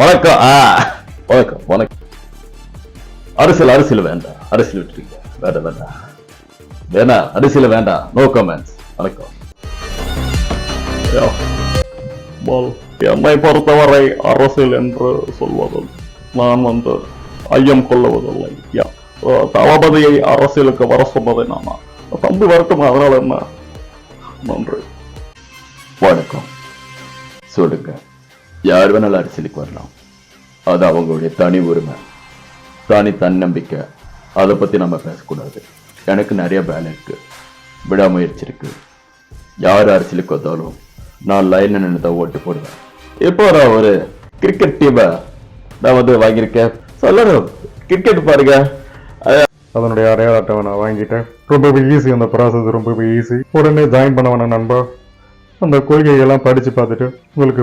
வணக்கம். வணக்கம் வணக்கம். அரசியல் வேண்டாம். அரசியல் விட்டுருங்க. வேண்டாம் அரசியல் வேண்டாம். No comments. வணக்கம். என்னை பொறுத்தவரை அரசியல் என்று சொல்வதில் நான் ஐயம் கொள்ளுவதில்லை. தளபதியை அரசியலுக்கு வர சொன்னதை நான் தம்பி வரட்டும், அதனால என்ன. நன்றி. வணக்கம். சொல்லுங்க. யார் வேணாலும் அரசியலுக்கு வரலாம். அது அவங்களுடைய தனி உரிமை, தனி தன்னம்பிக்கை. அதை பத்தி நம்ம பேசக்கூடாது. எனக்கு நிறைய வேலை இருக்கு, விடாமுயற்சி இருக்கு. யார் அரசியலுக்கு வந்தாலும் நான் லைன்ல நின்று தான் ஓட்டு போடுவேன். இப்போ நான் ஒரு கிரிக்கெட் டீமை நான் வாங்கியிருக்கேன். சொல்லணும், கிரிக்கெட் பாருங்க. அதனுடைய அடையாள அட்டை நான் வாங்கிட்டேன். ரொம்பவே ஈஸி, அந்த ப்ராசஸ் ரொம்பவே ஈஸி. உடனே ஜாயின் பண்ண வேணாம் நண்பா. அந்த கொள்கையெல்லாம் படிச்சு பார்த்துட்டு உங்களுக்கு